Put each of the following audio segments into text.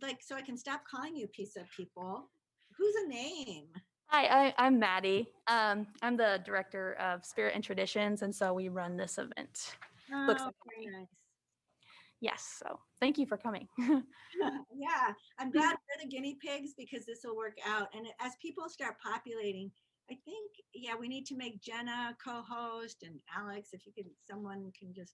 like, so I can stop calling you piece of people. Who's a name? Hi, I'm Maddie. I'm the director of Spirit and Traditions, and so we run this event. Books Oh, and very Coffee. nice. Yes, so thank you for coming. Yeah, I'm glad we're the guinea pigs because this will work out. And as people start populating, I think, yeah, we need to make Jenna co-host and Alex, if you can, someone can just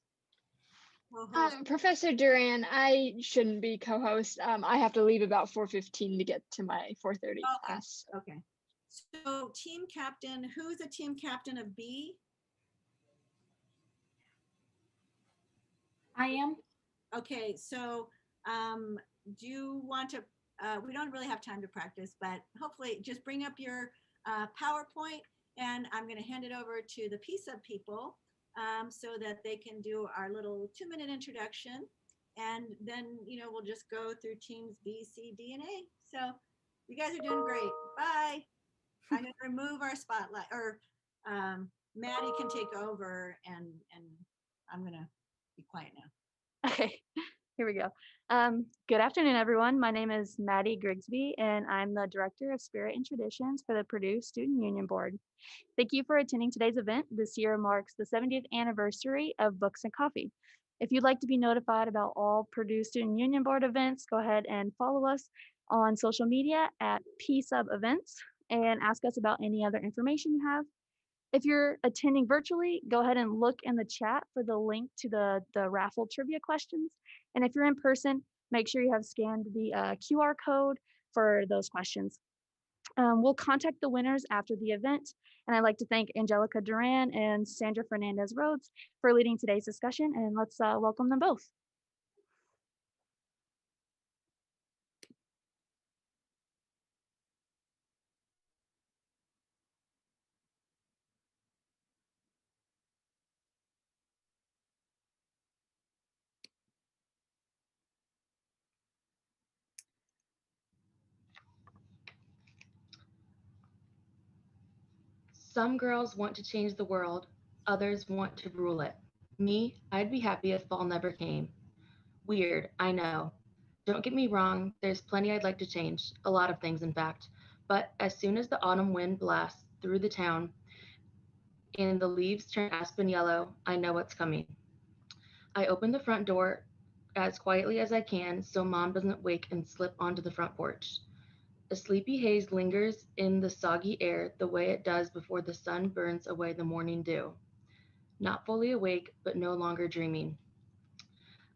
co-host. Professor Duran, I shouldn't be co-host. I have to leave about 4:15 to get to my 4:30 Okay, class. okay. So team captain, who's a team captain of B? I am. Okay, so do you want to, we don't really have time to practice, but hopefully just bring up your PowerPoint and I'm going to hand it over to the PISA people so that they can do our little 2-minute introduction. And then, you know, we'll just go through teams B, C, D, and A. So you guys are doing great. Bye. I'm going to remove our spotlight, or Maddie can take over and I'm going to be quiet now. Okay, here we go. Good afternoon, everyone. My name is Maddie Grigsby, and I'm the Director of Spirit and Traditions for the Purdue Student Union Board. Thank you for attending today's event. This year marks the 70th anniversary of Books and Coffee. If you'd like to be notified about all Purdue Student Union Board events, go ahead and follow us on social media at PSubEvents and ask us about any other information you have. If you're attending virtually, go ahead and look in the chat for the link to the raffle trivia questions. And if you're in person, make sure you have scanned the QR code for those questions. We'll contact the winners after the event. And I'd like to thank Angelica Duran and Sandra Fernandez Rhodes for leading today's discussion. And let's welcome them both. Some girls want to change the world, others want to rule it. Me, I'd be happy if fall never came. Weird, I know. Don't get me wrong, there's plenty I'd like to change, a lot of things in fact. But as soon as the autumn wind blasts through the town and the leaves turn aspen yellow, I know what's coming. I open the front door as quietly as I can so Mom doesn't wake and slip onto the front porch. A sleepy haze lingers in the soggy air the way it does before the sun burns away the morning dew. Not fully awake, but no longer dreaming.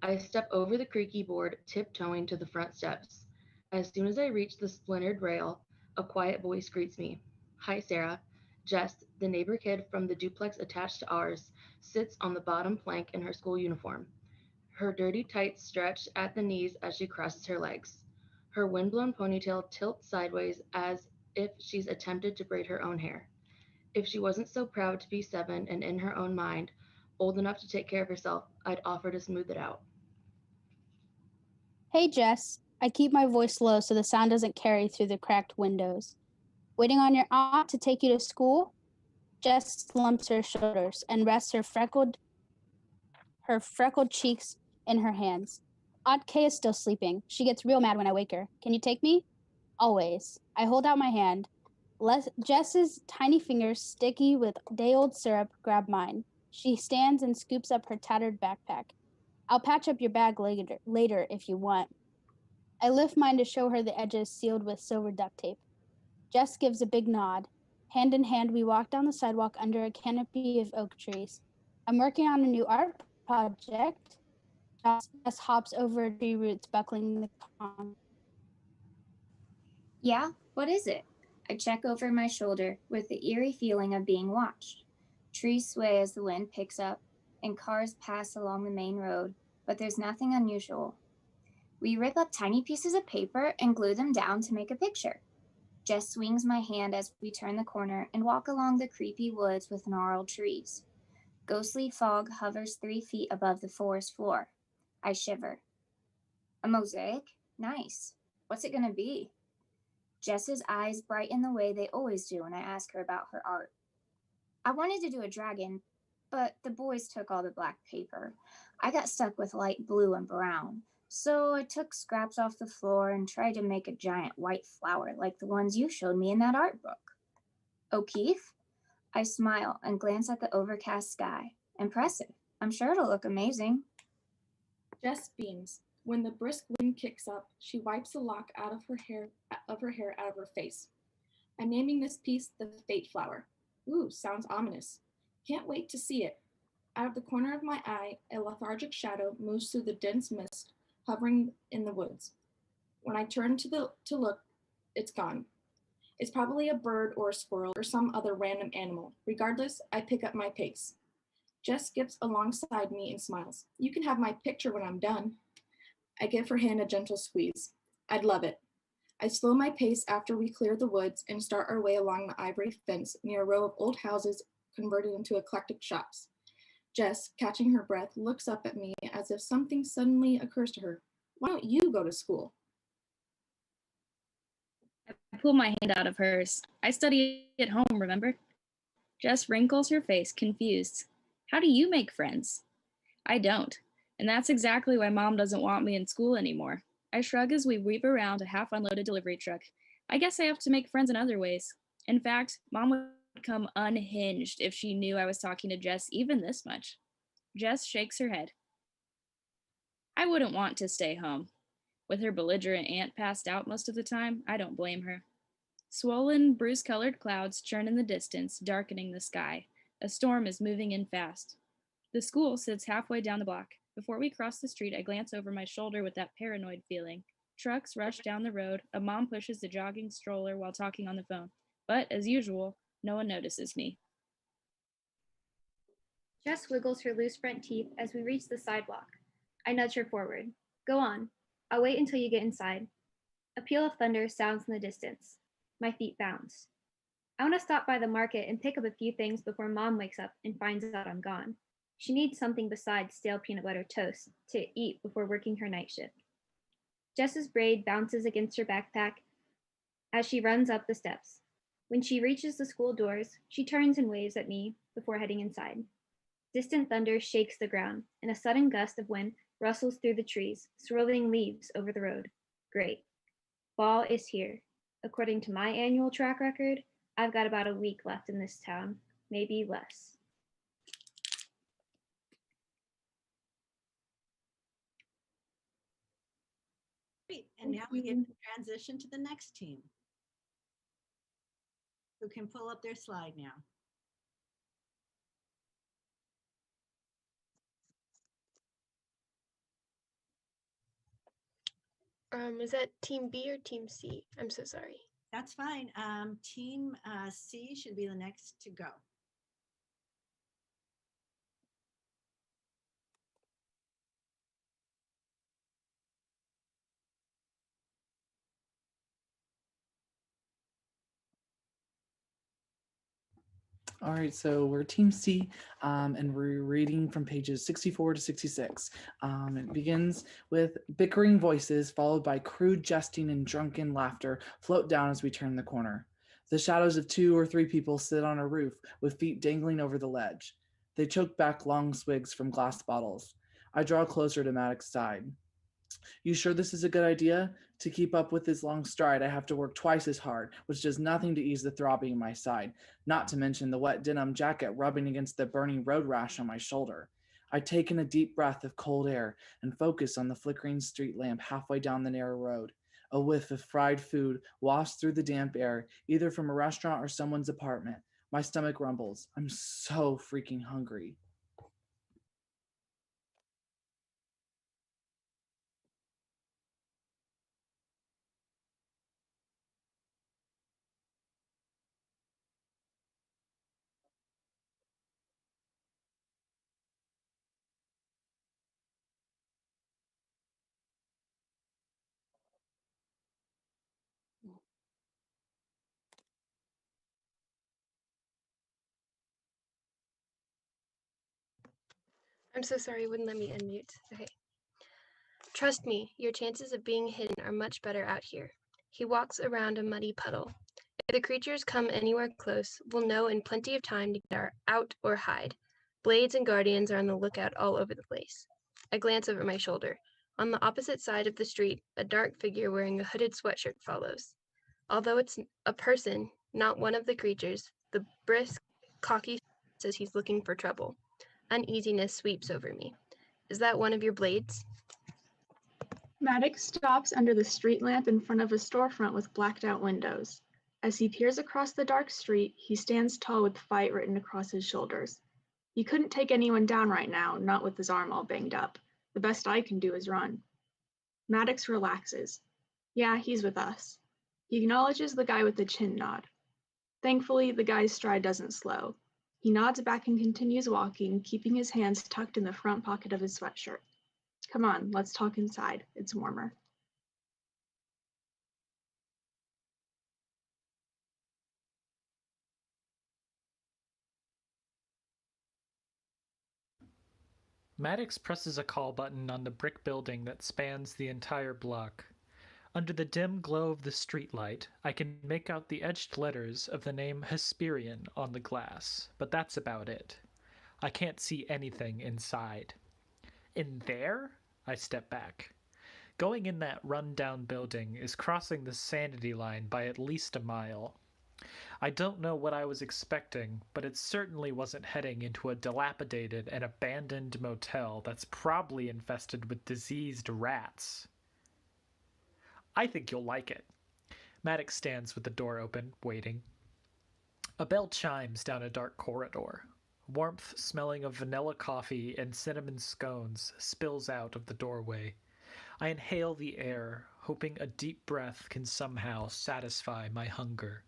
I step over the creaky board, tiptoeing to the front steps. As soon as I reach the splintered rail, a quiet voice greets me. Hi, Sarah. Jess, the neighbor kid from the duplex attached to ours, sits on the bottom plank in her school uniform. Her dirty tights stretch at the knees as she crosses her legs. Her windblown ponytail tilts sideways as if she's attempted to braid her own hair. If she wasn't so proud to be 7 and in her own mind, old enough to take care of herself, I'd offer to smooth it out. Hey, Jess. I keep my voice low so the sound doesn't carry through the cracked windows. Waiting on your aunt to take you to school? Jess slumps her shoulders and rests her freckled cheeks in her hands. Aunt Kay is still sleeping. She gets real mad when I wake her. Can you take me? Always. I hold out my hand. Jess's tiny fingers, sticky with day-old syrup, grab mine. She stands and scoops up her tattered backpack. I'll patch up your bag later if you want. I lift mine to show her the edges sealed with silver duct tape. Jess gives a big nod. Hand in hand, we walk down the sidewalk under a canopy of oak trees. I'm working on a new art project. Jess hops over tree roots, buckling the con. Yeah, what is it? I check over my shoulder with the eerie feeling of being watched. Trees sway as the wind picks up, and cars pass along the main road, but there's nothing unusual. We rip up tiny pieces of paper and glue them down to make a picture. Jess swings my hand as we turn the corner and walk along the creepy woods with gnarled trees. Ghostly fog hovers 3 feet above the forest floor. I shiver. A mosaic? Nice. What's it gonna be? Jess's eyes brighten the way they always do when I ask her about her art. I wanted to do a dragon, but the boys took all the black paper. I got stuck with light blue and brown. So I took scraps off the floor and tried to make a giant white flower like the ones you showed me in that art book. O'Keefe? I smile and glance at the overcast sky. Impressive. I'm sure it'll look amazing. Jess beams. When the brisk wind kicks up, she wipes a lock out of her hair out of her face. I'm naming this piece the Fate Flower. Ooh, sounds ominous. Can't wait to see it. Out of the corner of my eye, a lethargic shadow moves through the dense mist, hovering in the woods. When I turn to look, it's gone. It's probably a bird or a squirrel or some other random animal. Regardless, I pick up my pace. Jess skips alongside me and smiles. You can have my picture when I'm done. I give her hand a gentle squeeze. I'd love it. I slow my pace after we clear the woods and start our way along the ivory fence near a row of old houses converted into eclectic shops. Jess, catching her breath, looks up at me as if something suddenly occurs to her. Why don't you go to school? I pull my hand out of hers. I study at home, remember? Jess wrinkles her face, confused. How do you make friends? I don't. And that's exactly why Mom doesn't want me in school anymore. I shrug as we weave around a half-unloaded delivery truck. I guess I have to make friends in other ways. In fact, Mom would come unhinged if she knew I was talking to Jess even this much. Jess shakes her head. I wouldn't want to stay home. With her belligerent aunt passed out most of the time, I don't blame her. Swollen, bruise-colored clouds churn in the distance, darkening the sky. A storm is moving in fast. The school sits halfway down the block. Before we cross the street, I glance over my shoulder with that paranoid feeling. Trucks rush down the road. A mom pushes the jogging stroller while talking on the phone. But, as usual, no one notices me. Jess wiggles her loose front teeth as we reach the sidewalk. I nudge her forward. Go on. I'll wait until you get inside. A peal of thunder sounds in the distance. My feet bounce. I want to stop by the market and pick up a few things before Mom wakes up and finds out I'm gone. She needs something besides stale peanut butter toast to eat before working her night shift. Jess's braid bounces against her backpack as she runs up the steps. When she reaches the school doors, she turns and waves at me before heading inside. Distant thunder shakes the ground, and a sudden gust of wind rustles through the trees, swirling leaves over the road. Great. Fall is here. According to my annual track record, I've got about a week left in this town, maybe less. Great. And now we get to transition to the next team, who can pull up their slide now. Is that Team B or Team C? I'm so sorry. That's fine. Team C should be the next to go. All right, so we're Team C, and we're reading from pages 64 to 66. It begins with bickering voices, followed by crude jesting and drunken laughter float down as we turn the corner. The shadows of 2 or 3 people sit on a roof with feet dangling over the ledge. They choke back long swigs from glass bottles. I draw closer to Maddox's side. You sure this is a good idea? To keep up with this long stride, I have to work twice as hard, which does nothing to ease the throbbing in my side, not to mention the wet denim jacket rubbing against the burning road rash on my shoulder. I take in a deep breath of cold air and focus on the flickering street lamp halfway down the narrow road. A whiff of fried food wafts through the damp air, either from a restaurant or someone's apartment. My stomach rumbles. I'm so freaking hungry. I'm so sorry, it wouldn't let me unmute. Okay. Trust me, your chances of being hidden are much better out here. He walks around a muddy puddle. If the creatures come anywhere close, we'll know in plenty of time to get out or hide. Blades and guardians are on the lookout all over the place. I glance over my shoulder. On the opposite side of the street, a dark figure wearing a hooded sweatshirt follows. Although it's a person, not one of the creatures, the brisk, cocky says he's looking for trouble. Uneasiness sweeps over me. Is that one of your blades? Maddox stops under the street lamp in front of a storefront with blacked out windows. As he peers across the dark street, he stands tall with fight written across his shoulders. He couldn't take anyone down right now, not with his arm all banged up. The best I can do is run. Maddox relaxes. Yeah, he's with us. He acknowledges the guy with the chin nod. Thankfully, the guy's stride doesn't slow. He nods back and continues walking, keeping his hands tucked in the front pocket of his sweatshirt. Come on, let's talk inside. It's warmer. Maddox presses a call button on the brick building that spans the entire block. Under the dim glow of the streetlight, I can make out the etched letters of the name Hesperian on the glass, but that's about it. I can't see anything inside. In there? I step back. Going in that run-down building is crossing the sanity line by at least a mile. I don't know what I was expecting, but it certainly wasn't heading into a dilapidated and abandoned motel that's probably infested with diseased rats. I think you'll like it. Maddox stands with the door open, waiting. A bell chimes down a dark corridor. Warmth smelling of vanilla coffee and cinnamon scones spills out of the doorway. I inhale the air, hoping a deep breath can somehow satisfy my hunger.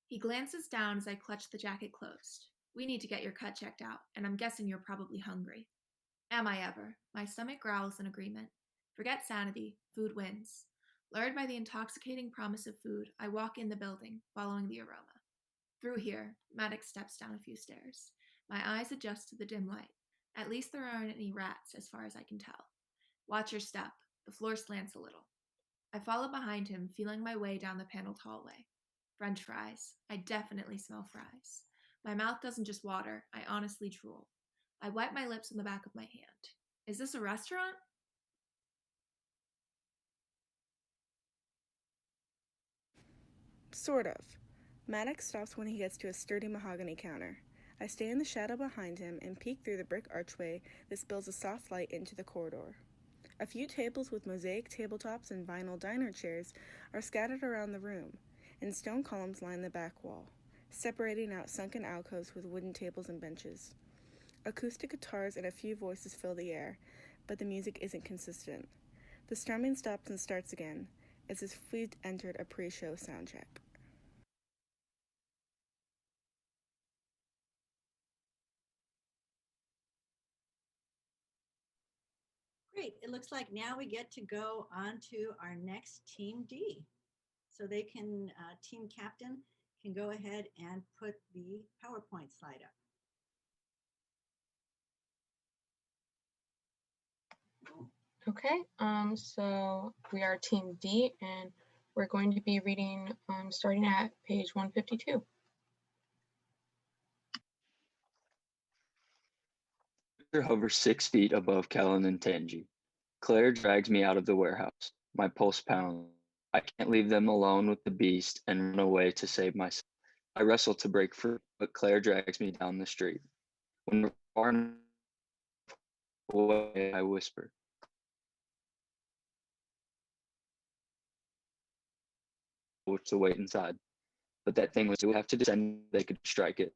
He glances down as I clutch the jacket closed. We need to get your cut checked out, and I'm guessing you're probably hungry. Am I ever? My stomach growls in agreement. Forget sanity, food wins. Lured by the intoxicating promise of food, I walk in the building, following the aroma. Through here, Maddox steps down a few stairs. My eyes adjust to the dim light. At least there aren't any rats, as far as I can tell. Watch your step. The floor slants a little. I follow behind him, feeling my way down the paneled hallway. French fries. I definitely smell fries. My mouth doesn't just water, I honestly drool. I wipe my lips on the back of my hand. Is this a restaurant? Sort of. Maddox stops when he gets to a sturdy mahogany counter. I stay in the shadow behind him and peek through the brick archway that spills a soft light into the corridor. A few tables with mosaic tabletops and vinyl diner chairs are scattered around the room, and stone columns line the back wall, separating out sunken alcoves with wooden tables and benches. Acoustic guitars and a few voices fill the air, but the music isn't consistent. The strumming stops and starts again, as if we'd entered a pre-show sound check. Great. It looks like now we get to go on to our next Team D. So they can, team captain can go ahead and put the PowerPoint slide up. Okay, so we are Team D, and we're going to be reading starting at page 152. Hovers 6 feet above Kellen and Tangi. Claire drags me out of the warehouse. My pulse pounds. I can't leave them alone with the beast and run away to save myself. I wrestle to break free, but Claire drags me down the street. When we're far enough away, I whisper. To wait inside, but that thing was to have to descend, they could strike it.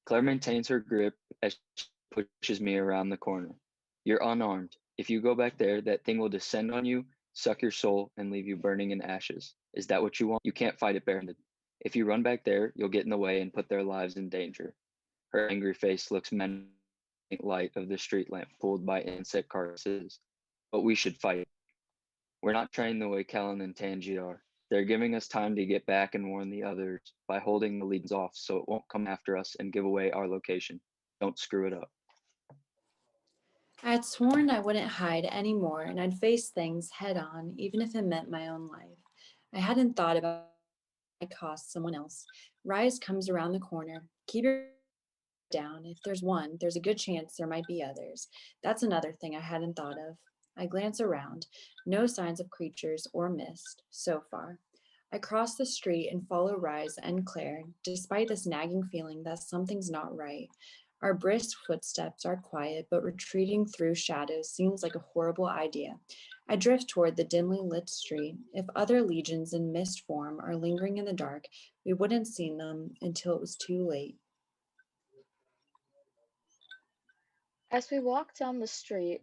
Claire maintains her grip as she pushes me around the corner. You're unarmed. If you go back there, that thing will descend on you, suck your soul, and leave you burning in ashes. Is that what you want? You can't fight it barehanded. If you run back there, you'll get in the way and put their lives in danger. Her angry face looks menacing light of the street lamp pulled by insect carcasses. But we should fight. We're not trained the way Kellen and Tangi are. They're giving us time to get back and warn the others by holding the leads off so it won't come after us and give away our location. Don't screw it up. I had sworn I wouldn't hide anymore and I'd face things head on, even if it meant my own life. I hadn't thought about it cost someone else. Rise comes around the corner. Keep your down. If there's one, there's a good chance there might be others. That's another thing I hadn't thought of. I glance around. No signs of creatures or mist so far. I cross the street and follow Rise and Claire, despite this nagging feeling that something's not right. Our brisk footsteps are quiet, but retreating through shadows seems like a horrible idea. I drift toward the dimly lit street. If other legions in mist form are lingering in the dark, we wouldn't see them until it was too late. As we walk down the street,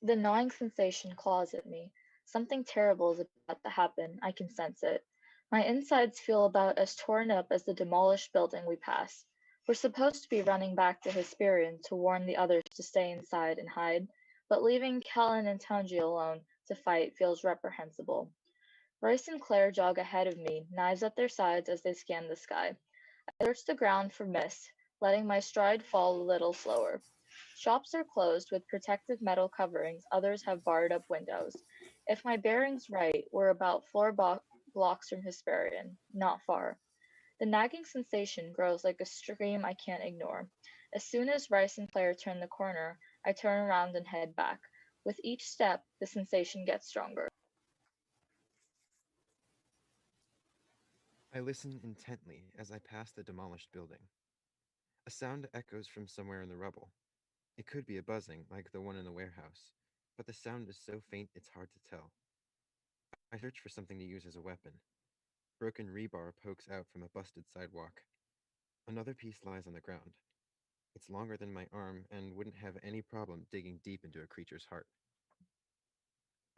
the gnawing sensation claws at me. Something terrible is about to happen. I can sense it. My insides feel about as torn up as the demolished building we pass. We're supposed to be running back to Hesperian to warn the others to stay inside and hide, but leaving Kellen and Tangi alone to fight feels reprehensible. Rice and Claire jog ahead of me, knives at their sides as they scan the sky. I search the ground for mist, letting my stride fall a little slower. Shops are closed with protective metal coverings, others have barred up windows. If my bearing's right, we're about 4 blocks from Hesperian, not far. The nagging sensation grows like a stream I can't ignore. As soon as Rice and Claire turn the corner, I turn around and head back. With each step, the sensation gets stronger. I listen intently as I pass the demolished building. A sound echoes from somewhere in the rubble. It could be a buzzing, like the one in the warehouse, but the sound is so faint it's hard to tell. I search for something to use as a weapon. Broken rebar pokes out from a busted sidewalk. Another piece lies on the ground. It's longer than my arm and wouldn't have any problem digging deep into a creature's heart.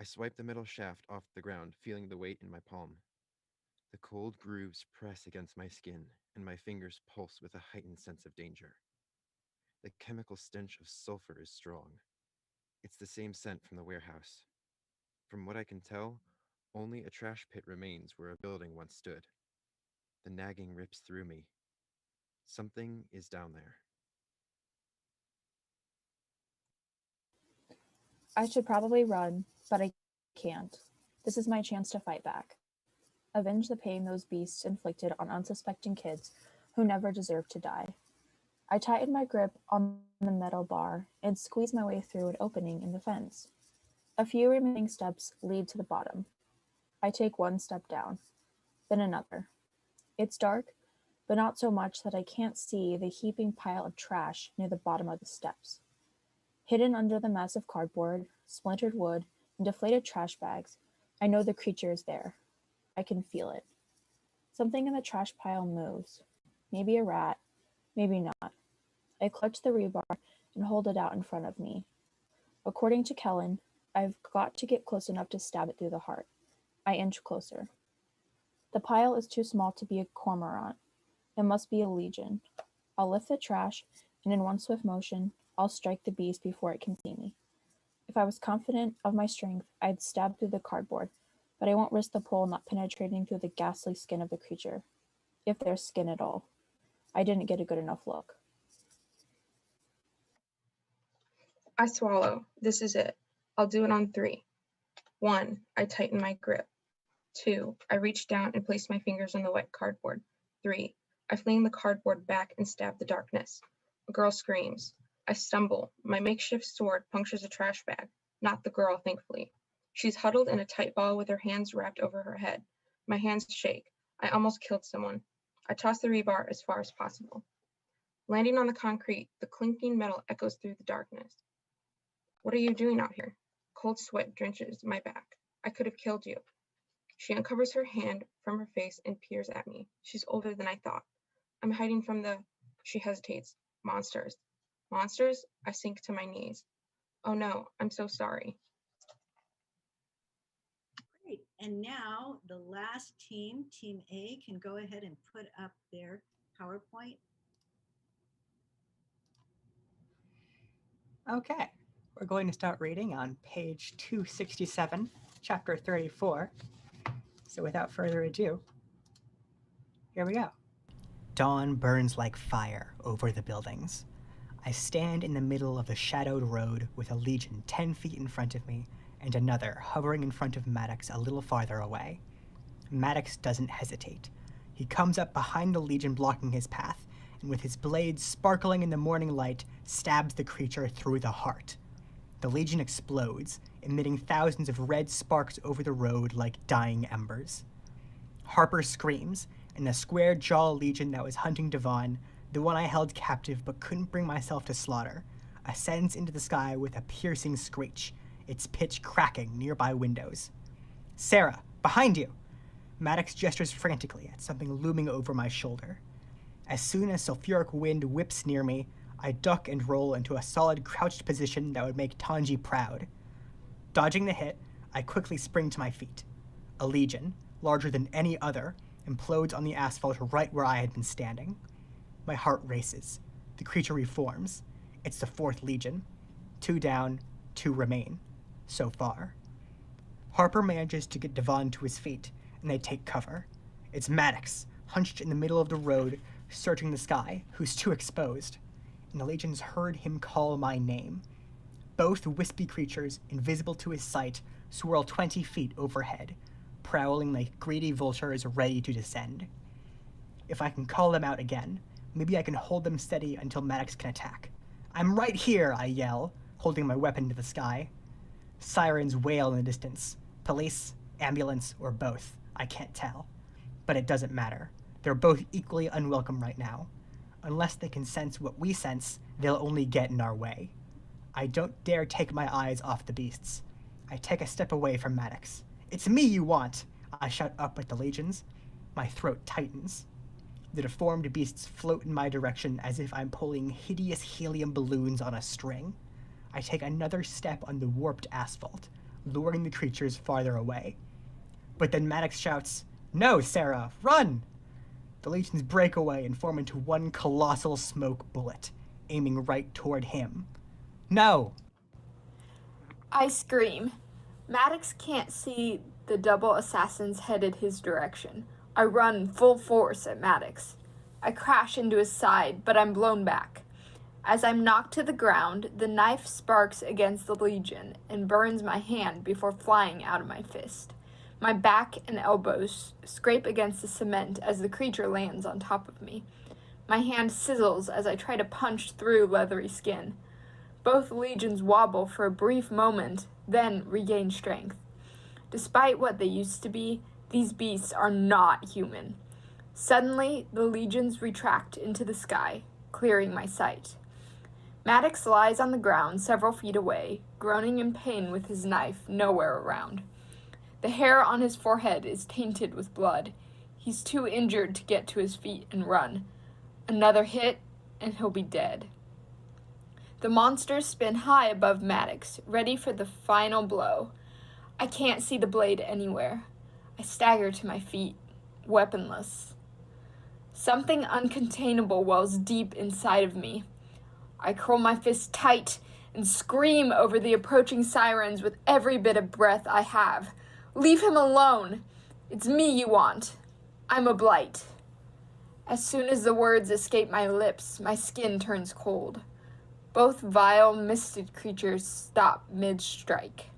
I swipe the metal shaft off the ground, feeling the weight in my palm. The cold grooves press against my skin, and my fingers pulse with a heightened sense of danger. The chemical stench of sulfur is strong. It's the same scent from the warehouse. From what I can tell, only a trash pit remains where a building once stood. The nagging rips through me. Something is down there. I should probably run, but I can't. This is my chance to fight back. Avenge the pain those beasts inflicted on unsuspecting kids who never deserved to die. I tighten my grip on the metal bar and squeeze my way through an opening in the fence. A few remaining steps lead to the bottom. I take one step down, then another. It's dark, but not so much that I can't see the heaping pile of trash near the bottom of the steps. Hidden under the mass of cardboard, splintered wood, and deflated trash bags, I know the creature is there. I can feel it. Something in the trash pile moves. Maybe a rat, maybe not. I clutch the rebar and hold it out in front of me. According to Kellen, I've got to get close enough to stab it through the heart. I inch closer. The pile is too small to be a cormorant. It must be a legion. I'll lift the trash, and in one swift motion, I'll strike the beast before it can see me. If I was confident of my strength, I'd stab through the cardboard, but I won't risk the pole not penetrating through the ghastly skin of the creature. If there's skin at all. I didn't get a good enough look. I swallow. This is it. I'll do it on 3. 1, I tighten my grip. 2, I reach down and place my fingers on the wet cardboard. 3, I fling the cardboard back and stab the darkness. A girl screams. I stumble. My makeshift sword punctures a trash bag. Not the girl, thankfully. She's huddled in a tight ball with her hands wrapped over her head. My hands shake. I almost killed someone. I toss the rebar as far as possible. Landing on the concrete, the clinking metal echoes through the darkness. What are you doing out here? Cold sweat drenches my back. I could have killed you. She uncovers her hand from her face and peers at me. She's older than I thought. I'm hiding from the... She hesitates. Monsters. Monsters? I sink to my knees. Oh no, I'm so sorry. Great. And now the last team, Team A, can go ahead and put up their PowerPoint. Okay, we're going to start reading on page 267, chapter 34. So without further ado, here we go. Dawn burns like fire over the buildings. I stand in the middle of a shadowed road with a legion 10 feet in front of me and another hovering in front of Maddox a little farther away. Maddox doesn't hesitate. He comes up behind the legion blocking his path and with his blade sparkling in the morning light, stabs the creature through the heart. The Legion explodes, emitting thousands of red sparks over the road like dying embers. Harper screams, and the square-jaw Legion that was hunting Devon, the one I held captive but couldn't bring myself to slaughter, ascends into the sky with a piercing screech, its pitch cracking nearby windows. "Sarah, behind you!" Maddox gestures frantically at something looming over my shoulder. As soon as sulfuric wind whips near me, I duck and roll into a solid crouched position that would make Tanji proud. Dodging the hit, I quickly spring to my feet. A Legion, larger than any other, implodes on the asphalt right where I had been standing. My heart races. The creature reforms. It's the 4th Legion. 2 down, 2 remain. So far. Harper manages to get Devon to his feet, and they take cover. It's Maddox, hunched in the middle of the road, searching the sky, who's too exposed. And the Legions heard him call my name. Both wispy creatures, invisible to his sight, swirl 20 feet overhead, prowling like greedy vultures ready to descend. If I can call them out again, maybe I can hold them steady until Maddox can attack. "I'm right here," I yell, holding my weapon to the sky. Sirens wail in the distance. Police, ambulance, or both, I can't tell. But it doesn't matter. They're both equally unwelcome right now. Unless they can sense what we sense, they'll only get in our way. I don't dare take my eyes off the beasts. I take a step away from Maddox. "It's me you want!" I shout up at the Legions. My throat tightens. The deformed beasts float in my direction as if I'm pulling hideous helium balloons on a string. I take another step on the warped asphalt, luring the creatures farther away. But then Maddox shouts, "No, Sarah, run!" The Legions break away and form into one colossal smoke bullet, aiming right toward him. "No!" I scream. Maddox can't see the double assassins headed his direction. I run full force at Maddox. I crash into his side, but I'm blown back. As I'm knocked to the ground, the knife sparks against the Legion and burns my hand before flying out of my fist. My back and elbows scrape against the cement as the creature lands on top of me. My hand sizzles as I try to punch through leathery skin. Both Legions wobble for a brief moment, then regain strength. Despite what they used to be, these beasts are not human. Suddenly, the Legions retract into the sky, clearing my sight. Maddox lies on the ground several feet away, groaning in pain with his knife nowhere around. The hair on his forehead is tainted with blood. He's too injured to get to his feet and run. Another hit, and he'll be dead. The monsters spin high above Maddox, ready for the final blow. I can't see the blade anywhere. I stagger to my feet, weaponless. Something uncontainable wells deep inside of me. I curl my fist tight and scream over the approaching sirens with every bit of breath I have. "Leave him alone! It's me you want. I'm a blight." As soon as the words escape my lips, my skin turns cold. Both vile, misted creatures stop mid-strike.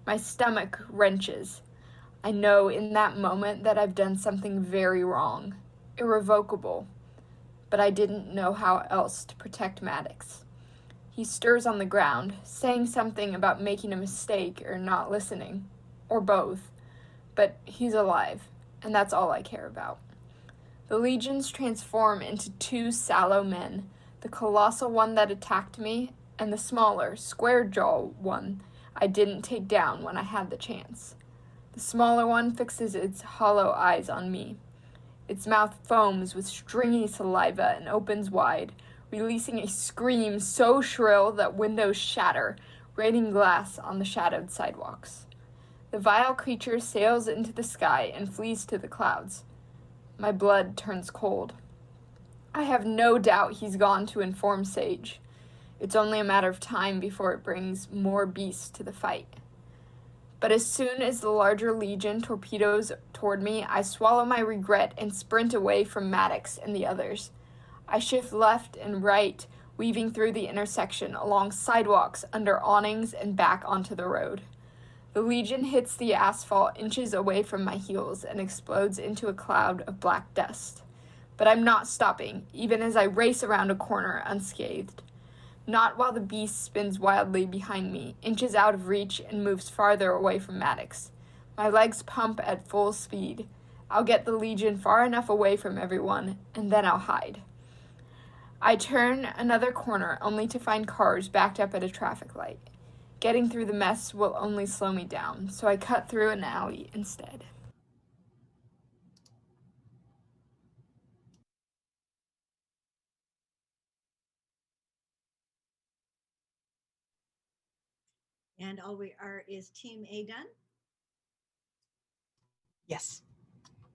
My stomach wrenches. I know in that moment that I've done something very wrong, irrevocable, but I didn't know how else to protect Maddox. He stirs on the ground, saying something about making a mistake or not listening, or both, but he's alive, and that's all I care about. The Legions transform into 2 sallow men, the colossal one that attacked me, and the smaller, square-jawed one I didn't take down when I had the chance. The smaller one fixes its hollow eyes on me. Its mouth foams with stringy saliva and opens wide, releasing a scream so shrill that windows shatter, raining glass on the shadowed sidewalks. The vile creature sails into the sky and flees to the clouds. My blood turns cold. I have no doubt he's gone to inform Sage. It's only a matter of time before it brings more beasts to the fight. But as soon as the larger Legion torpedoes toward me, I swallow my regret and sprint away from Maddox and the others. I shift left and right, weaving through the intersection, along sidewalks, under awnings, and back onto the road. The Legion hits the asphalt inches away from my heels and explodes into a cloud of black dust. but I'm not stopping, even as I race around a corner unscathed. Not while the beast spins wildly behind me, inches out of reach, and moves farther away from Maddox. My legs pump at full speed. I'll get the Legion far enough away from everyone, and then I'll hide. I turn another corner only to find cars backed up at a traffic light. Getting through the mess will only slow me down, so I cut through an alley instead. And all we are is Team A done? Yes.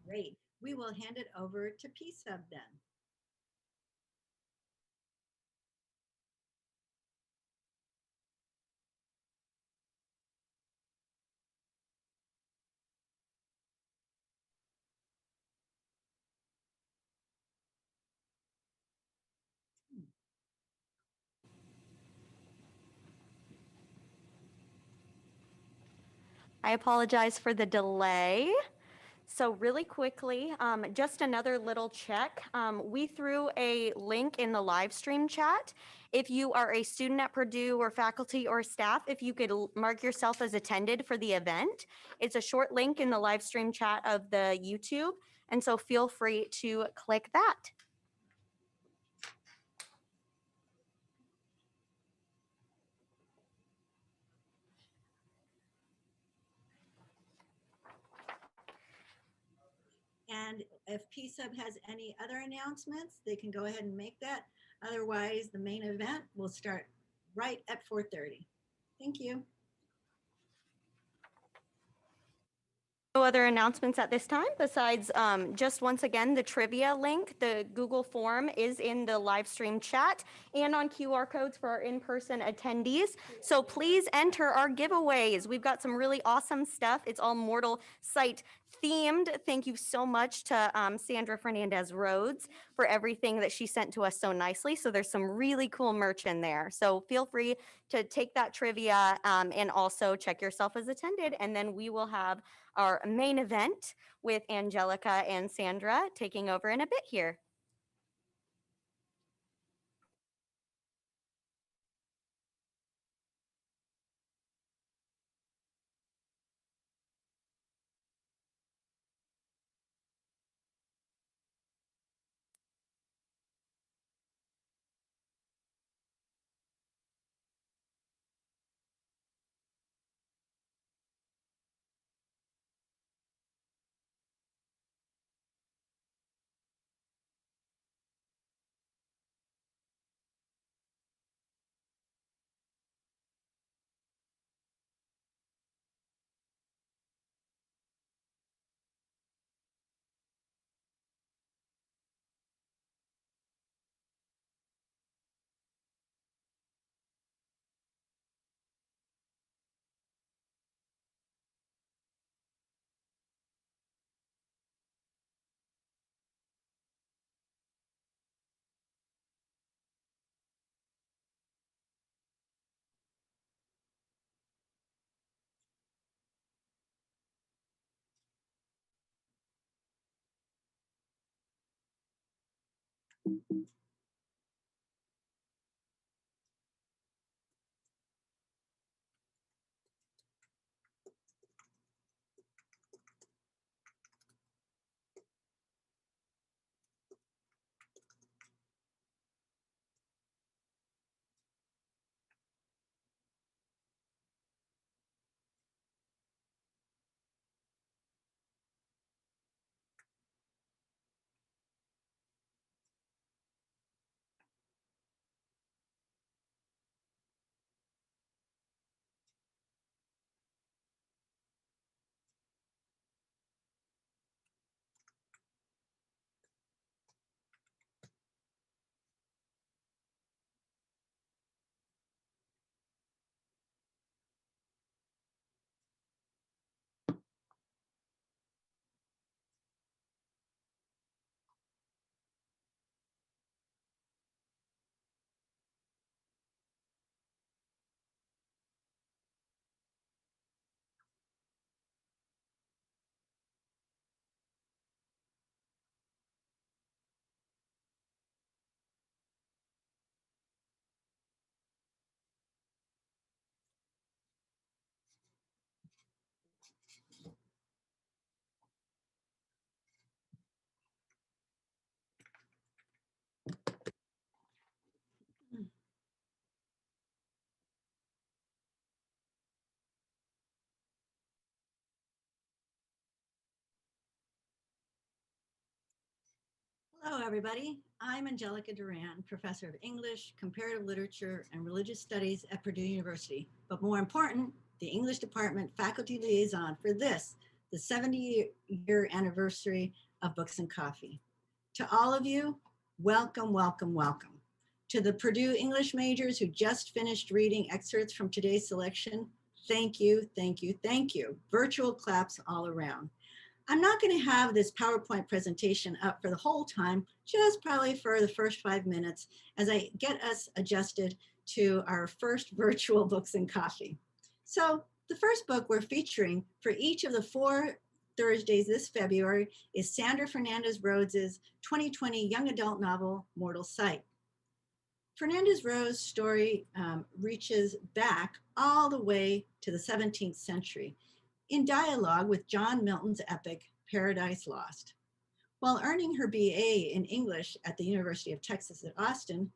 Great. We will hand it over to P-Sub then. I apologize for the delay. So really quickly, just another little check. We threw a link in the live stream chat. If you are a student at Purdue or faculty or staff, if you could mark yourself as attended for the event. It's a short link in the live stream chat of the YouTube. And so feel free to click that. And if P-Sub has any other announcements, they can go ahead and make that. Otherwise, the main event will start right at 4:30. Thank you. No other announcements at this time besides just once again the trivia link. The Google form is in the live stream chat and on QR codes for our in-person attendees. So please enter our giveaways. We've got some really awesome stuff. It's all Mortal Site themed. Thank you so much to Sandra Fernandez Rhodes for everything that she sent to us so nicely. So there's some really cool merch in there. So feel free to take that trivia and also check yourself as attended. And then we will have our main event with Angelica and Sandra taking over in a bit here. Hello, everybody. I'm Angelica Duran, professor of English, comparative literature, and religious studies at Purdue University. But more important, the English department faculty liaison for this, the 70-year anniversary of Books and Coffee. To all of you, welcome, welcome, welcome. To the Purdue English majors who just finished reading excerpts from today's selection, thank you, thank you, thank you. Virtual claps all around. I'm not going to have this PowerPoint presentation up for the whole time, just probably for the first 5 minutes as I get us adjusted to our first virtual Books and Coffee. So the first book we're featuring for each of the 4 Thursdays this February is Sandra Fernandez-Rhodes's 2020 young adult novel, Mortal Sight. Fernandez-Rhodes's story reaches back all the way to the 17th century in dialogue with John Milton's epic, Paradise Lost. While earning her BA in English at the University of Texas at Austin,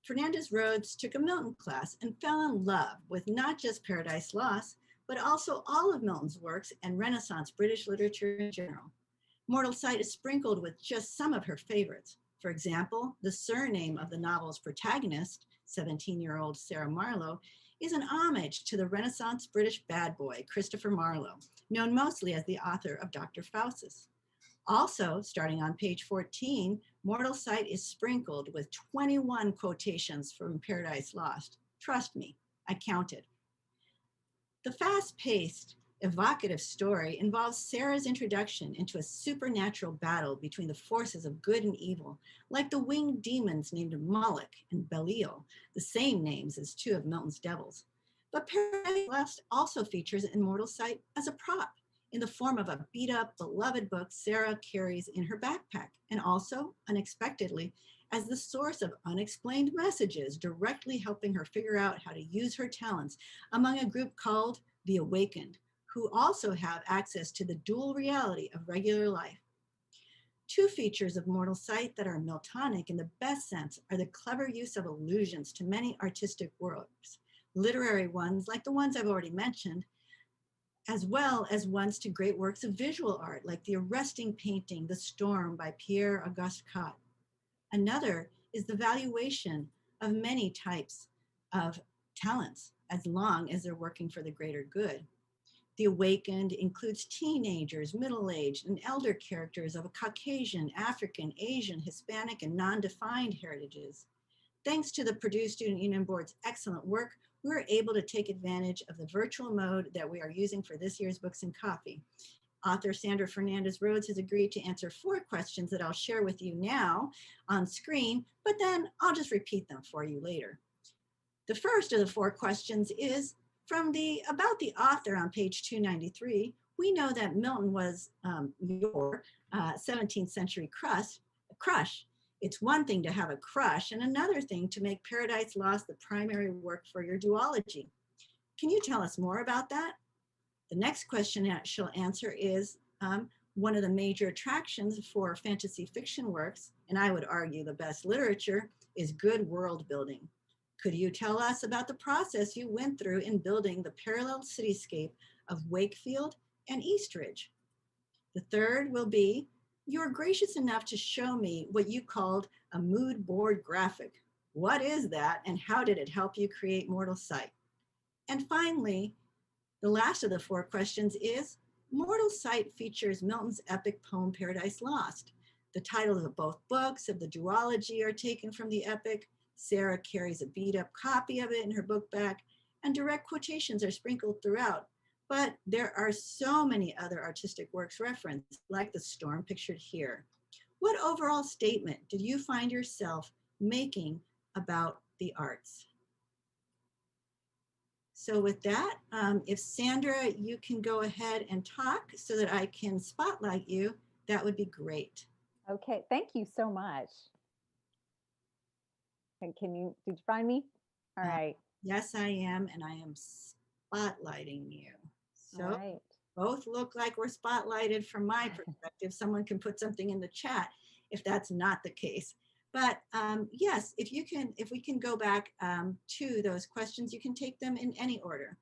Fernandez-Rhodes took a Milton class and fell in love with not just Paradise Lost, but also all of Milton's works and Renaissance British literature in general. Mortal Sight is sprinkled with just some of her favorites. For example, the surname of the novel's protagonist, 17-year-old Sarah Marlowe, is an homage to the Renaissance British bad boy, Christopher Marlowe, known mostly as the author of Dr. Faustus. Also, starting on page 14, Mortal Sight is sprinkled with 21 quotations from Paradise Lost. Trust me, I counted. The fast-paced, evocative story involves Sarah's introduction into a supernatural battle between the forces of good and evil, like the winged demons named Moloch and Belial, the same names as 2 of Milton's devils. But Paradise Lost also features in Mortal Sight as a prop in the form of a beat-up, beloved book Sarah carries in her backpack, and also, unexpectedly, as the source of unexplained messages directly helping her figure out how to use her talents among a group called the Awakened, who also have access to the dual reality of regular life. 2 features of Mortal Sight that are Miltonic in the best sense are the clever use of allusions to many artistic works, literary ones like the ones I've already mentioned, as well as ones to great works of visual art like the arresting painting, The Storm by Pierre-Auguste Cot. Another is the valuation of many types of talents as long as they're working for the greater good. The Awakened includes teenagers, middle-aged, and elder characters of a Caucasian, African, Asian, Hispanic, and non-defined heritages. Thanks to the Purdue Student Union Board's excellent work, we were able to take advantage of the virtual mode that we are using for this year's Books and Coffee. Author Sandra Fernandez-Rhodes has agreed to answer 4 questions that I'll share with you now on screen, but then I'll just repeat them for you later. The first of the 4 questions is, about the author on page 293, we know that Milton was your 17th century crush. It's one thing to have a crush and another thing to make Paradise Lost the primary work for your duology. Can you tell us more about that? The next question that she'll answer is one of the major attractions for fantasy fiction works, and I would argue the best literature, is good world building. Could you tell us about the process you went through in building the parallel cityscape of Wakefield and Eastridge? The third will be, you were gracious enough to show me what you called a mood board graphic. What is that and how did it help you create Mortal Sight? And finally, the last of the 4 questions is, Mortal Sight features Milton's epic poem Paradise Lost. The titles of both books of the duology are taken from the epic. Sarah carries a beat-up copy of it in her book bag, and direct quotations are sprinkled throughout. But there are so many other artistic works referenced, like The Storm pictured here. What overall statement did you find yourself making about the arts? So with that, if Sandra, you can go ahead and talk so that I can spotlight you, that would be great. Okay, thank you so much. And did you find me? All right. Yes, I am, and I am spotlighting you. So right. Both look like we're spotlighted from my perspective. Someone can put something in the chat if that's not the case. But yes, if we can go back to those questions, you can take them in any order.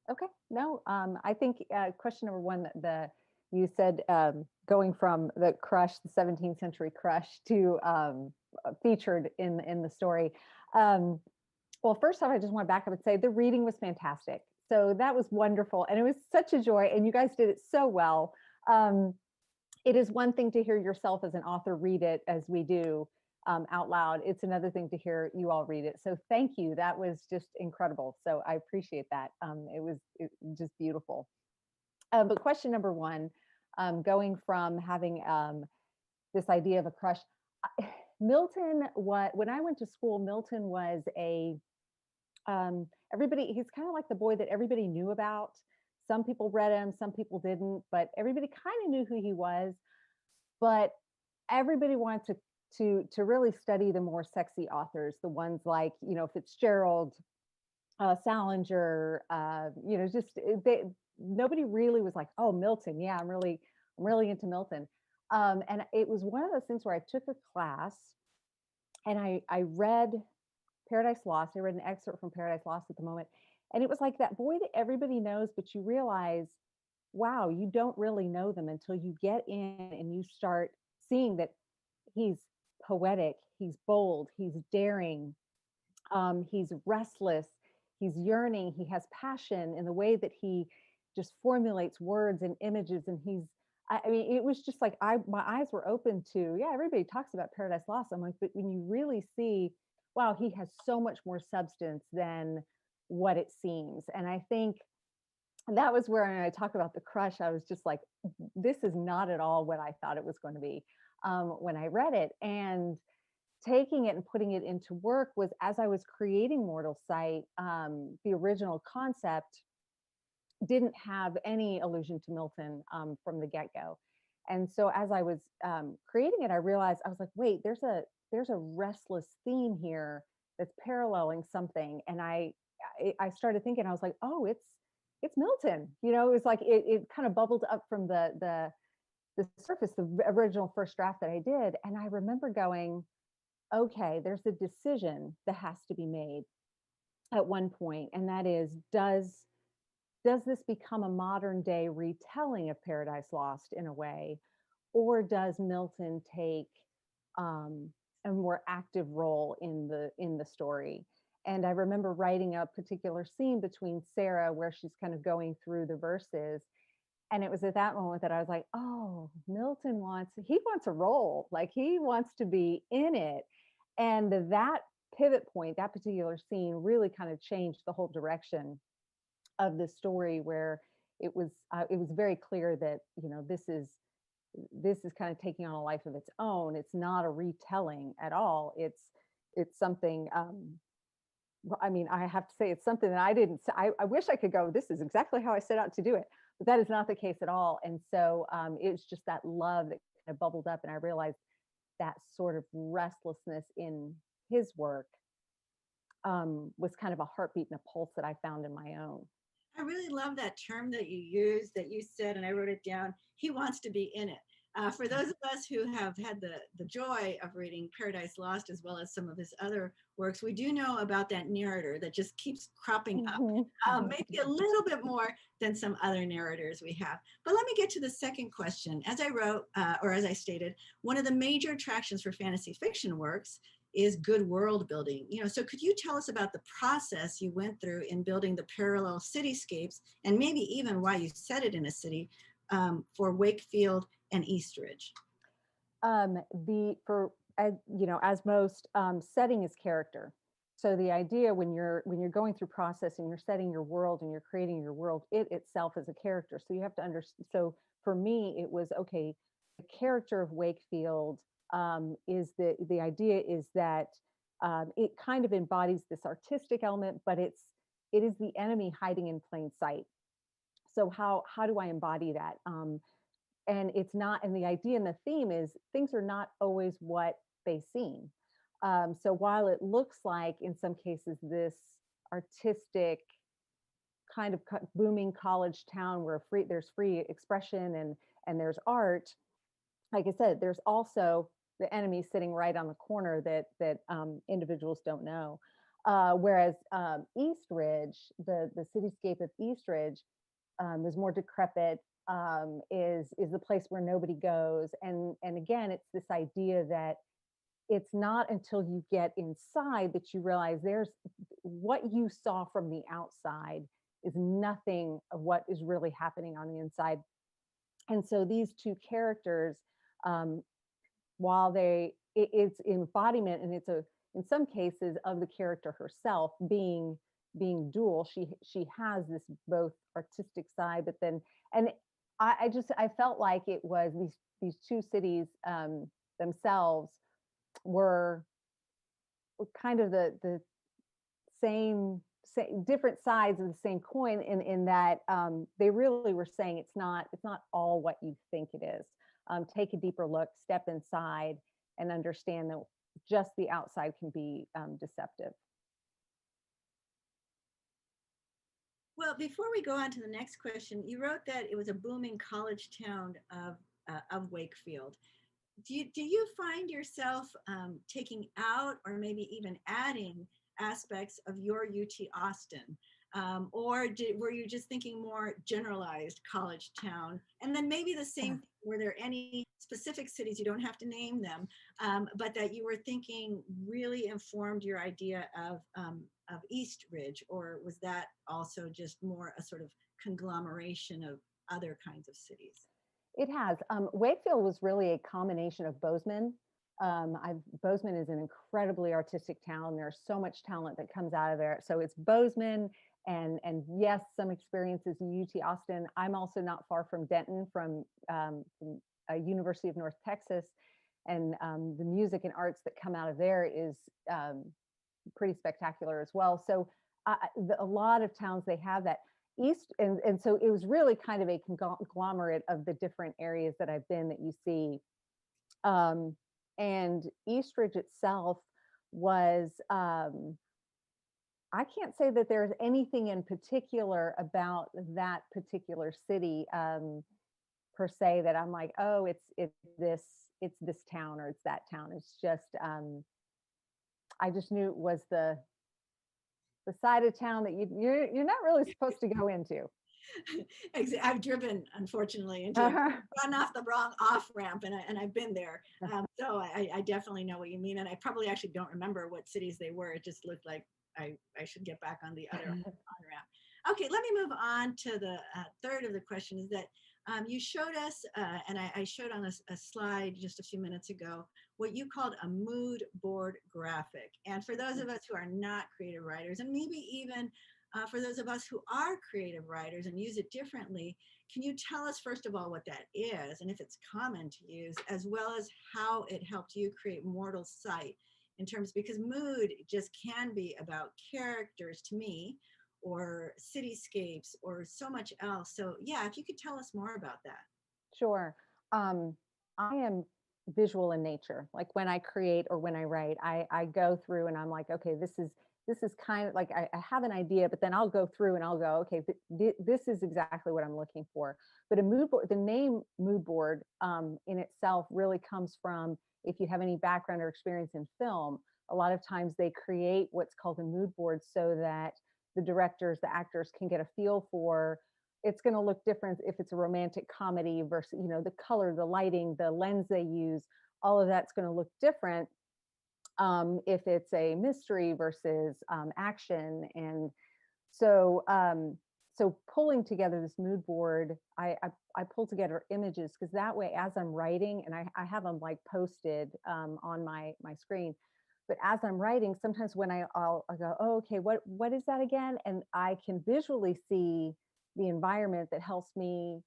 Okay. No, I think question number 1, the You said going from the crush, the 17th century crush, to featured in the story. Well, first off, I just want to back up and say the reading was fantastic. So that was wonderful. And it was such a joy. And you guys did it so well. It is one thing to hear yourself as an author read it as we do out loud. It's another thing to hear you all read it. So thank you. That was just incredible. So I appreciate that. It was just beautiful. But question number one, going from having this idea of a crush, Milton, when I went to school, Milton was he's kind of like the boy that everybody knew about. Some people read him, some people didn't, but everybody kind of knew who he was. But everybody wanted to really study the more sexy authors, the ones like, Fitzgerald, Salinger, nobody really was like, oh, Milton. Yeah, I'm really into Milton. And it was one of those things where I took a class and I read Paradise Lost. I read an excerpt from Paradise Lost at the moment. And it was like that boy that everybody knows, but you realize, wow, you don't really know them until you get in and you start seeing that he's poetic, he's bold, he's daring, he's restless, he's yearning, he has passion in the way that he just formulates words and images. And I mean, it was just like my eyes were open to, yeah, everybody talks about Paradise Lost. I'm like, but when you really see, wow, he has so much more substance than what it seems. And I think that was where, when I talk about the crush, I was just like, this is not at all what I thought it was going to be when I read it. And taking it and putting it into work was, as I was creating Mortal Sight, the original concept didn't have any allusion to Milton from the get-go. And so as I was creating it, I realized, I was like, wait, there's a restless theme here that's paralleling something. And I started thinking, I was like, oh, it's Milton. It was like it kind of bubbled up from the surface, the original first draft that I did. And I remember going, okay, there's a decision that has to be made at one point, and that is, does this become a modern day retelling of Paradise Lost in a way, or does Milton take a more active role in the story? And I remember writing a particular scene between Sarah where she's kind of going through the verses. And it was at that moment that I was like, oh, Milton wants a role, like he wants to be in it. And that pivot point, that particular scene really kind of changed the whole direction of the story, where it was very clear that, this is kind of taking on a life of its own. It's not a retelling at all. It's something, I mean, I have to say, it's something that I wish I could go, this is exactly how I set out to do it, but that is not the case at all. And so it's just that love that kind of bubbled up, and I realized that sort of restlessness in his work was kind of a heartbeat and a pulse that I found in my own. I really love that term that you used, that you said, and I wrote it down. He wants to be in it. For those of us who have had the joy of reading Paradise Lost, as well as some of his other works, we do know about that narrator that just keeps cropping up, maybe a little bit more than some other narrators we have. But let me get to the second question. As I wrote, or as I stated, one of the major attractions for fantasy fiction works is good world building. So could you tell us about the process you went through in building the parallel cityscapes, and maybe even why you set it in a city for Wakefield and Eastridge? As most, setting is character. So the idea when you're going through process and you're setting your world and you're creating your world, it itself is a character. So you have to understand. So for me, it was, okay, the character of Wakefield is the idea is that it kind of embodies this artistic element, but it is the enemy hiding in plain sight. So how do I embody that? And it's not, and the idea and the theme is things are not always what they seem. So while it looks like in some cases this artistic kind of booming college town where there's free expression and there's art, like I said, there's also the enemy sitting right on the corner that individuals don't know. Whereas Eastridge, the cityscape of Eastridge, is more decrepit. is the place where nobody goes. And again, it's this idea that it's not until you get inside that you realize there's what you saw from the outside is nothing of what is really happening on the inside. And so these two characters, while it's embodiment, and it's in some cases of the character herself being dual. She has this both artistic side, but then, and I felt like it was these two cities themselves were kind of the same different sides of the same coin, in that they really were saying it's not all what you think it is. Take a deeper look, step inside, and understand that just the outside can be deceptive. Well, before we go on to the next question, you wrote that it was a booming college town of Wakefield. Do you find yourself taking out or maybe even adding aspects of your UT Austin? Or were you just thinking more generalized college town? And then maybe the same, were there any specific cities, you don't have to name them, but that you were thinking really informed your idea of East Ridge, or was that also just more a sort of conglomeration of other kinds of cities? It has. Wakefield was really a combination of Bozeman. Bozeman is an incredibly artistic town. There's so much talent that comes out of there. So it's Bozeman, and yes, some experiences in UT Austin. I'm also not far from Denton, from University of North Texas, and the music and arts that come out of there is pretty spectacular as well. So a lot of towns, they have that. East, and so it was really kind of a conglomerate of the different areas that I've been that you see. And East Ridge itself was, I can't say that there's anything in particular about that particular city per se that I'm like, oh, it's this town or it's that town. It's just, I just knew it was the side of town that you're not really supposed to go into. I've driven, unfortunately, into gone off the wrong off ramp, and I've been there. So I definitely know what you mean, and I probably actually don't remember what cities they were. It just looked like I should get back on the other on ramp. Okay, let me move on to the third of the questions that you showed us, and I showed on a slide just a few minutes ago, what you called a mood board graphic. And for those of us who are not creative writers, and maybe even for those of us who are creative writers and use it differently, can you tell us, first of all, what that is, and if it's common to use, as well as how it helped you create Mortal Sight, in terms, because mood just can be about characters to me, or cityscapes, or so much else. So yeah, if you could tell us more about that. Sure. I am visual in nature. Like when I create or when I write, I go through and I'm like, okay, this is kind of like, I have an idea, but then I'll go through and I'll go, okay, this is exactly what I'm looking for. But a mood board, the name mood board in itself really comes from, if you have any background or experience in film, a lot of times they create what's called a mood board so that the directors, the actors can get a feel for, it's going to look different if it's a romantic comedy versus, the color, the lighting, the lens they use, all of that's going to look different if it's a mystery versus action. And so pulling together this mood board, I pull together images, because that way, as I'm writing, and I have them like posted on my screen, but as I'm writing, sometimes when I'll go, oh, okay, what is that again? And I can visually see the environment that helps me,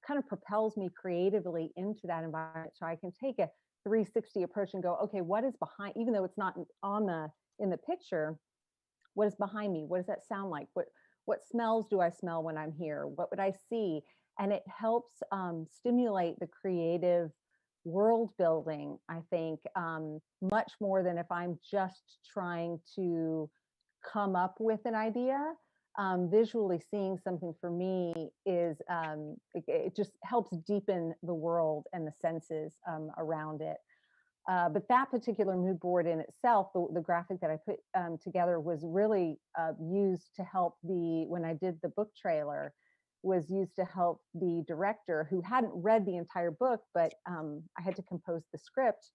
kind of propels me creatively into that environment. So I can take a 360 approach and go, okay, what is behind, even though it's not in the picture, what is behind me? What does that sound like? What smells do I smell when I'm here? What would I see? And it helps stimulate the creative world building, I think, much more than if I'm just trying to come up with an idea. Visually seeing something for me is, it just helps deepen the world and the senses around it. But that particular mood board in itself, the graphic that I put together was really used to help when I did the book trailer, was used to help the director who hadn't read the entire book, but I had to compose the script.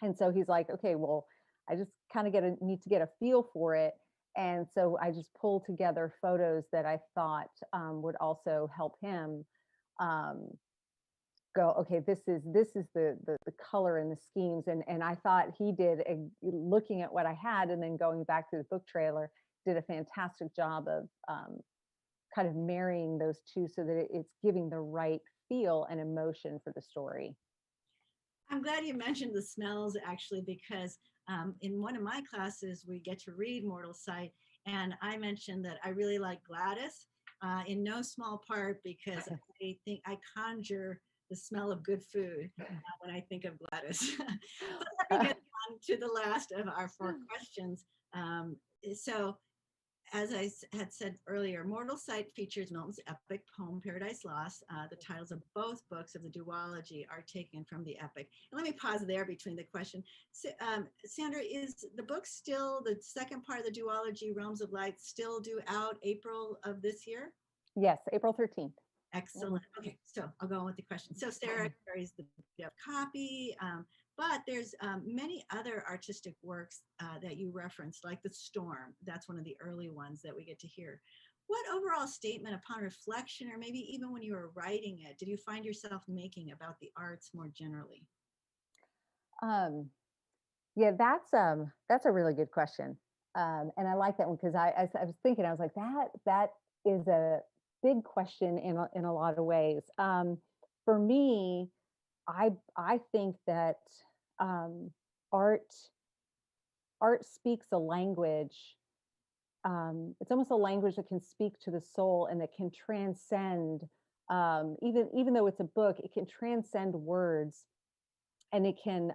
And so he's like, okay, well, I just kind of need to get a feel for it. And so I just pulled together photos that I thought would also help him go, okay, this is the color and the schemes. And I thought he did, looking at what I had and then going back to the book trailer, did a fantastic job of kind of marrying those two so that it's giving the right feel and emotion for the story. I'm glad you mentioned the smells, actually, because in one of my classes, we get to read Mortal Sight, and I mentioned that I really like Gladys, in no small part because I think I conjure the smell of good food when I think of Gladys. But let me get on to the last of our 4 questions. So, as I had said earlier, Mortal Sight features Milton's epic poem, Paradise Lost. The titles of both books of the duology are taken from the epic. And let me pause there between the question. Sandra, is the book still, the second part of the duology, Realms of Light, still due out April of this year? Yes, April 13th. Excellent. Okay, so I'll go on with the question. So Sarah carries the PDF copy, but there's many other artistic works that you referenced, like The Storm. That's one of the early ones that we get to hear. What overall statement upon reflection, or maybe even when you were writing it, did you find yourself making about the arts more generally? Yeah, that's a really good question. And I like that one because I was thinking, I was like, that is a big question in a lot of ways. For me, I think that art speaks a language. It's almost a language that can speak to the soul and that can transcend. Even though it's a book, it can transcend words, and it can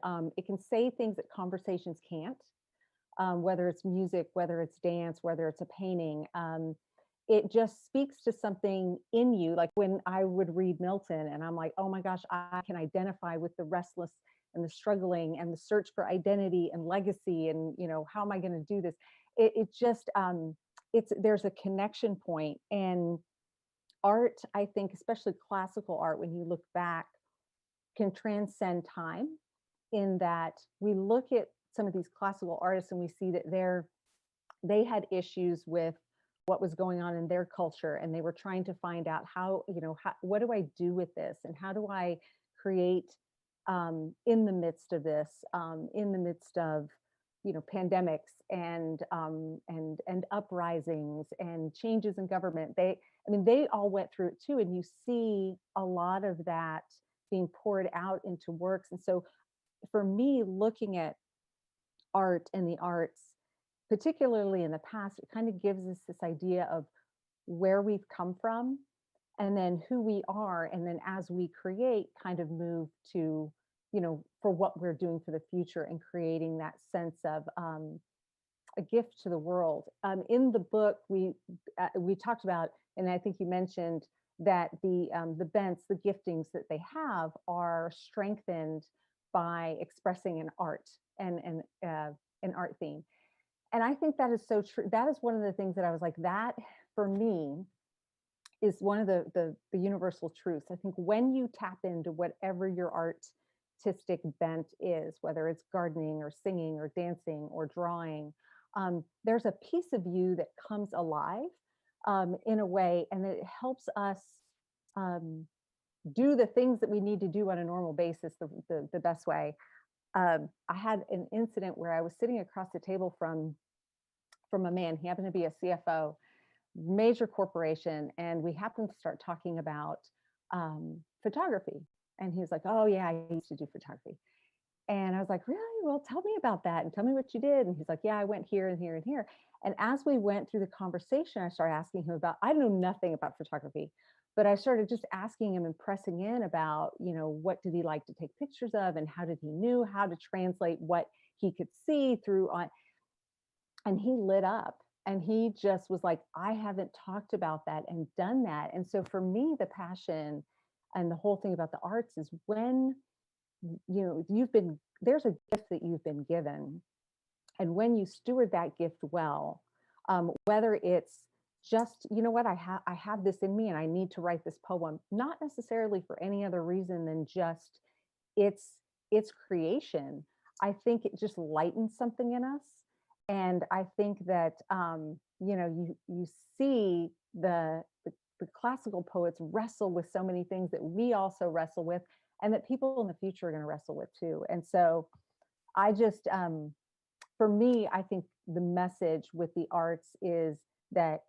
say things that conversations can't. Whether it's music, whether it's dance, whether it's a painting. It just speaks to something in you. Like when I would read Milton and I'm like, oh my gosh, I can identify with the restless and the struggling and the search for identity and legacy. And, how am I going to do this? It just, there's a connection point. And art, I think, especially classical art, when you look back, can transcend time, in that we look at some of these classical artists and we see that they had issues with what was going on in their culture, and they were trying to find out what do I do with this, and how do I create in the midst of this, in the midst of pandemics and uprisings and changes in government. They all went through it too, and you see a lot of that being poured out into works. And so for me, looking at art and the arts, particularly in the past, it kind of gives us this idea of where we've come from and then who we are. And then as we create, kind of move to, for what we're doing for the future and creating that sense of a gift to the world. In the book, we talked about, and I think you mentioned that the bents, the giftings that they have are strengthened by expressing an art and an art theme. And I think that is so true. That is one of the things that I was like, that for me is one of the universal truths. I think when you tap into whatever your artistic bent is, whether it's gardening or singing or dancing or drawing, there's a piece of you that comes alive in a way, and it helps us do the things that we need to do on a normal basis the best way. I had an incident where I was sitting across the table from a man. He happened to be a CFO, major corporation, and we happened to start talking about photography. And he was like, "Oh yeah, I used to do photography." And I was like, "Really? Well, tell me about that and tell me what you did." And he's like, "Yeah, I went here and here and here." And as we went through the conversation, I started asking him about, I know nothing about photography, but I started just asking him and pressing in about, what did he like to take pictures of, and how did he knew how to translate what he could see through on. And he lit up, and he just was like, I haven't talked about that and done that. And so for me, the passion and the whole thing about the arts is when, there's a gift that you've been given. And when you steward that gift well, whether it's just, you know what, I have this in me and I need to write this poem, not necessarily for any other reason than just its creation. I think it just lightens something in us. And I think that you see the classical poets wrestle with so many things that we also wrestle with, and that people in the future are going to wrestle with too. And so I just, for me, I think the message with the arts is that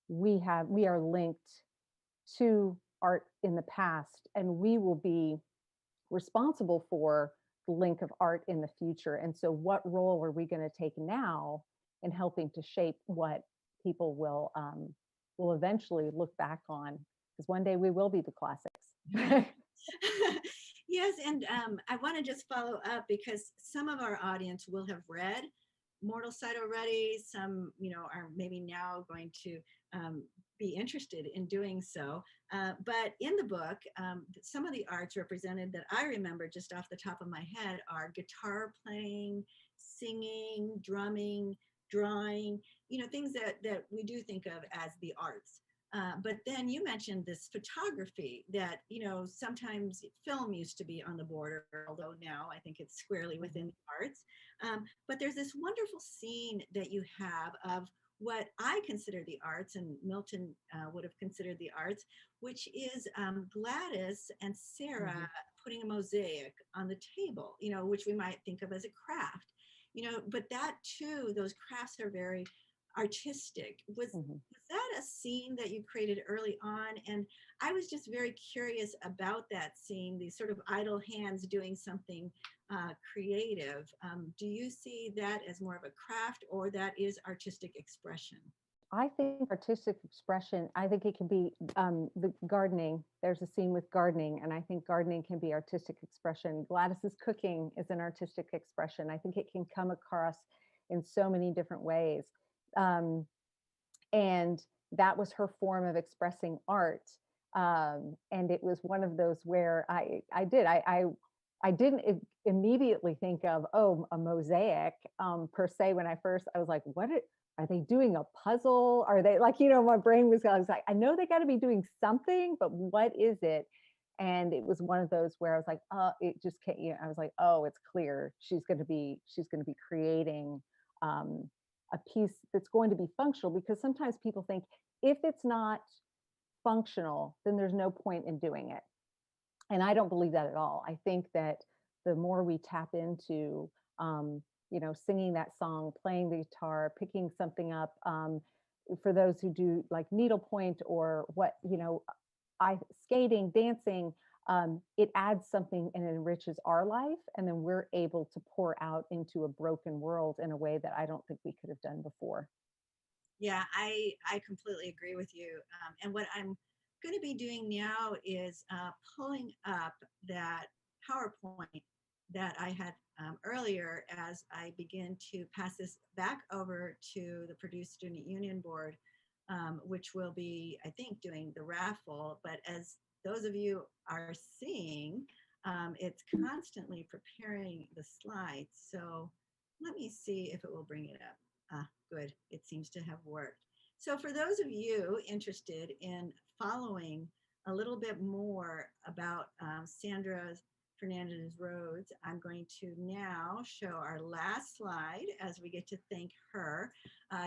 we are linked to art in the past, and we will be responsible for the link of art in the future. And so what role are we going to take now in helping to shape what people will eventually look back on? Because one day we will be the classics. Yes, and I want to just follow up because some of our audience will have read Mortal Sight already. Some, are maybe now going to be interested in doing so. But in the book, some of the arts represented that I remember just off the top of my head are guitar playing, singing, drumming, drawing, things that we do think of as the arts. But then you mentioned this photography that, sometimes film used to be on the border, although now I think it's squarely within the arts. But there's this wonderful scene that you have of what I consider the arts, and Milton would have considered the arts, which is Gladys and Sarah putting a mosaic on the table, which we might think of as a craft, but that too, those crafts are very artistic. Was that a scene that you created early on? And I was just very curious about that scene, these sort of idle hands doing something creative. Do you see that as more of a craft, or that is artistic expression? I think artistic expression, I think it can be the gardening. There's a scene with gardening, and I think gardening can be artistic expression. Gladys's cooking is an artistic expression. I think it can come across in so many different ways. And that was her form of expressing art. And it was one of those where I didn't immediately think of, a mosaic per se. When I was like, are they doing a puzzle? Are they my brain was like, I know they got to be doing something, but what is it? And it was one of those where I was like, it just can't, I was like, it's clear. She's going to be creating a piece that's going to be functional, because sometimes people think if it's not functional, then there's no point in doing it. And I don't believe that at all. I think that the more we tap into, singing that song, playing the guitar, picking something up, for those who do like needlepoint or skating, dancing, it adds something and enriches our life. And then we're able to pour out into a broken world in a way that I don't think we could have done before. Yeah, I completely agree with you. And what I'm going to be doing now is pulling up that PowerPoint that I had earlier as I begin to pass this back over to the Purdue Student Union Board, which will be, I think, doing the raffle. But as those of you are seeing, it's constantly preparing the slides. So let me see if it will bring it up. Good, it seems to have worked. So for those of you interested in following a little bit more about Sandra Fernandez Rhodes, I'm going to now show our last slide as we get to thank her.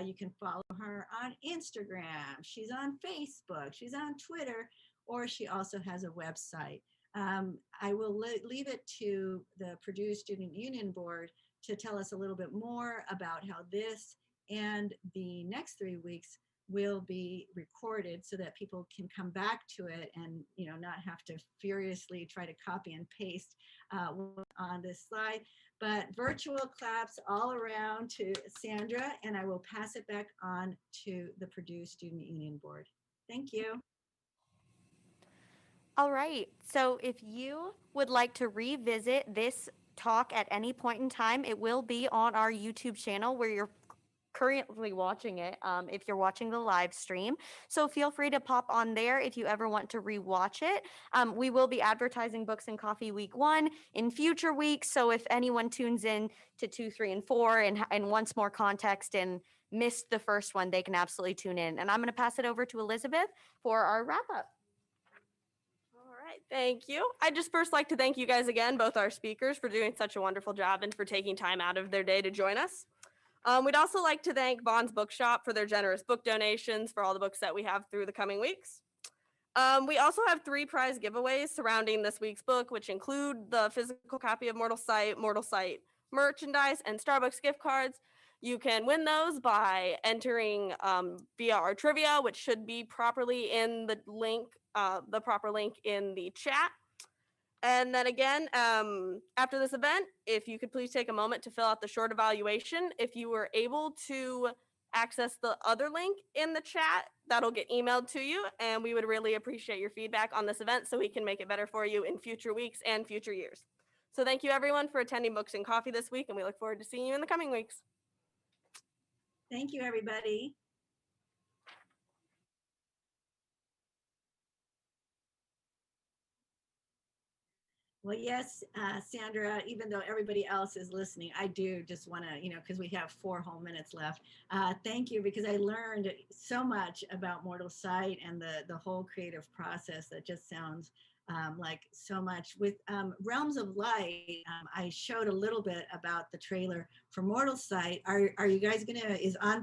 You can follow her on Instagram. She's on Facebook. She's on Twitter, or she also has a website. I will leave it to the Purdue Student Union Board to tell us a little bit more about how this and the next 3 weeks will be recorded so that people can come back to it and not have to furiously try to copy and paste on this slide. But virtual claps all around to Sandra, and I will pass it back on to the Purdue Student Union Board. Thank you. All right, so if you would like to revisit this talk at any point in time, it will be on our YouTube channel where you're currently watching it, if you're watching the live stream. So feel free to pop on there if you ever want to rewatch it. We will be advertising Books and Coffee Week 1 in future weeks. So if anyone tunes in to 2, 3, and 4 and wants more context in missed the first one, they can absolutely tune in. And I'm going to pass it over to Elizabeth for our wrap up. All right, thank you. I'd just first like to thank you guys again, both our speakers, for doing such a wonderful job and for taking time out of their day to join us. We'd also like to thank Vaughn's Bookshop for their generous book donations for all the books that we have through the coming weeks. We also have 3 prize giveaways surrounding this week's book, which include the physical copy of Mortal Sight merchandise, and Starbucks gift cards. You can win those by entering via our trivia, which should be properly in the link, the proper link in the chat. And then again, after this event, if you could please take a moment to fill out the short evaluation. If you were able to access the other link in the chat, that'll get emailed to you, and we would really appreciate your feedback on this event so we can make it better for you in future weeks and future years. So thank you everyone for attending Books and Coffee this week, and we look forward to seeing you in the coming weeks. Thank you, everybody. Well, yes, Sandra, even though everybody else is listening, I do just want to, because we have 4 whole minutes left. Thank you, because I learned so much about Mortal Sight and the whole creative process that just sounds like so much. With Realms of Light, I showed a little bit about the trailer for Mortal Sight. Are you guys is On